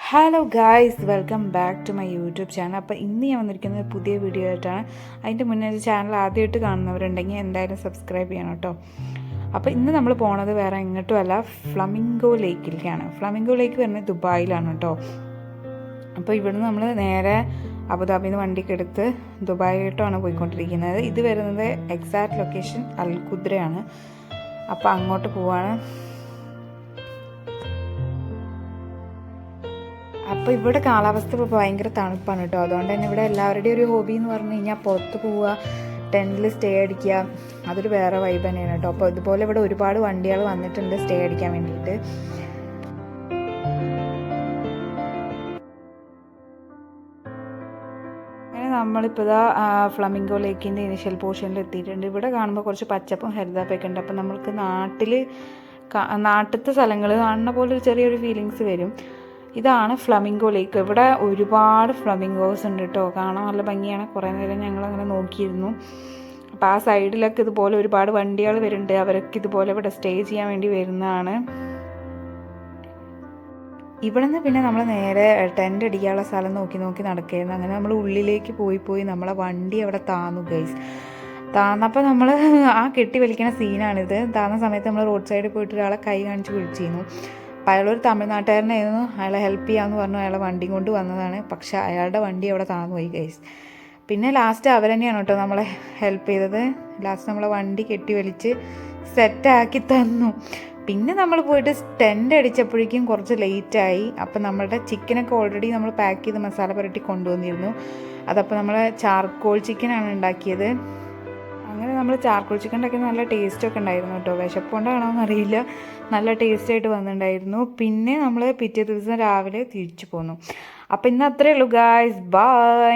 Hello guys, welcome back to my YouTube channel. അപ്പോൾ ഇന്ന് ഞാൻ വന്നിരിക്കുന്നത് പുതിയ വീഡിയോ ആയിട്ടാണ്. അതിൻ്റെ മുന്നേ ചാനൽ ആദ്യമായിട്ട് കാണുന്നവരുണ്ടെങ്കിൽ എന്തായാലും സബ്സ്ക്രൈബ് ചെയ്യണം കേട്ടോ. അപ്പോൾ ഇന്ന് നമ്മൾ പോണത് വേറെ എങ്ങോട്ടും അല്ല, ഫ്ലമിംഗോ ലേക്കിലേക്കാണ്. ഫ്ലമിംഗോ ലേക്ക് വരുന്നത് ദുബായിലാണ് കേട്ടോ. അപ്പോൾ ഇവിടുന്ന് നമ്മൾ നേരെ അബുദാബിയിൽ നിന്ന് വണ്ടിക്ക് എടുത്ത് ദുബായിലോട്ടാണ് പോയിക്കൊണ്ടിരിക്കുന്നത്. ഇത് വരുന്നത് എക്സാക്ട് ലൊക്കേഷൻ അൽഖുദ്രയാണ്. അപ്പോൾ അങ്ങോട്ട് പോവാണ്. അപ്പോൾ ഇവിടെ കാലാവസ്ഥ ഇപ്പോൾ ഭയങ്കര തണുപ്പാണ് കേട്ടോ. അതുകൊണ്ട് തന്നെ ഇവിടെ എല്ലാവരുടെയും ഒരു ഹോബി എന്ന് പറഞ്ഞു കഴിഞ്ഞാൽ പുറത്ത് പോവുക, ടെൻറ്റിൽ സ്റ്റേ അടിക്കുക. അതൊരു വേറെ വൈബ് തന്നെയാണ് കേട്ടോ. അപ്പോൾ ഇതുപോലെ ഇവിടെ ഒരുപാട് വണ്ടികൾ വന്നിട്ടുണ്ട് സ്റ്റേ അടിക്കാൻ വേണ്ടിയിട്ട്. അങ്ങനെ നമ്മളിപ്പോൾ ഇതാ ഫ്ലമിംഗോ ലേക്കിൻ്റെ ഇനിഷ്യൽ പോർഷനിൽ എത്തിയിട്ടുണ്ട്. ഇവിടെ കാണുമ്പോൾ കുറച്ച് പച്ചപ്പും ഹരിതാപ്പൊക്കെ ഉണ്ട്. അപ്പോൾ നമ്മൾക്ക് നാട്ടിലത്തെ സ്ഥലങ്ങൾ കാണുന്ന പോലെ ഒരു ചെറിയൊരു ഫീലിങ്സ് വരും. ഇതാണ് ഫ്ലമിംഗോ ലേക്ക്. ഇവിടെ ഒരുപാട് ഫ്ലമിംഗോസ് ഉണ്ട് കേട്ടോ. കാണാൻ നല്ല ഭംഗിയാണ്. കുറേ നേരം ഞങ്ങളങ്ങനെ നോക്കിയിരുന്നു. അപ്പോൾ ആ സൈഡിലൊക്കെ ഇതുപോലെ ഒരുപാട് വണ്ടികൾ വരുന്നുണ്ട്. അവരൊക്കെ ഇതുപോലെ ഇവിടെ സ്റ്റേ ചെയ്യാൻ വേണ്ടി വരുന്നതാണ്. ഇവിടെ നിന്ന് പിന്നെ നമ്മൾ നേരെ ടെൻ്റ് അടിക്കാനുള്ള സ്ഥലം നോക്കി നടക്കുകയായിരുന്നു. അങ്ങനെ നമ്മൾ ഉള്ളിലേക്ക് പോയി നമ്മളെ വണ്ടി അവിടെ താന്നു ഗൈസ്. താന്നപ്പോൾ നമ്മൾ ആ കെട്ടി വലിക്കുന്ന സീനാണിത്. താന്ന സമയത്ത് നമ്മൾ റോഡ് സൈഡിൽ പോയിട്ട് ഒരാളെ കൈ കാണിച്ച് വിളിച്ചിരുന്നു. അപ്പോൾ അയാളൊരു തമിഴ്നാട്ടുകാരനായിരുന്നു. അയാളെ ഹെൽപ്പ് ചെയ്യാമെന്ന് പറഞ്ഞു അയാളെ വണ്ടി കൊണ്ട് വന്നതാണ്. പക്ഷേ അയാളുടെ വണ്ടി അവിടെ താന്നു പോയി ഗൈസ്. പിന്നെ ലാസ്റ്റ് അവർ തന്നെയാണ് കേട്ടോ നമ്മളെ ഹെൽപ്പ് ചെയ്തത്. ലാസ്റ്റ് നമ്മളെ വണ്ടി കെട്ടി വലിച്ച് സെറ്റാക്കി തന്നു. പിന്നെ നമ്മൾ പോയിട്ട് ടെൻ്റ് അടിച്ചപ്പോഴേക്കും കുറച്ച് ലേറ്റായി. അപ്പോൾ നമ്മളുടെ ചിക്കനൊക്കെ ഓൾറെഡി നമ്മൾ പാക്ക് ചെയ്ത് മസാല പുരട്ടി കൊണ്ടുവന്നിരുന്നു. അതപ്പോൾ നമ്മൾ ചാർക്കോൾ ചിക്കനാണ് ഉണ്ടാക്കിയത്. അങ്ങനെ നമ്മൾ ചാർക്കോൾ ചിക്കൻ ഉണ്ടാക്കിയത് നല്ല ടേസ്റ്റൊക്കെ ഉണ്ടായിരുന്നു കേട്ടോ. വിശപ്പുകൊണ്ടാണോ എന്നറിയില്ല, നല്ല ടേസ്റ്റായിട്ട് വന്നിട്ടുണ്ടായിരുന്നു. പിന്നെ നമ്മൾ പിറ്റേ ദിവസം രാവിലെ തിരിച്ചു പോന്നു. അപ്പോൾ ഇന്ന് അത്രയേ ഉള്ളൂ ഗായ്സ്, ബൈ.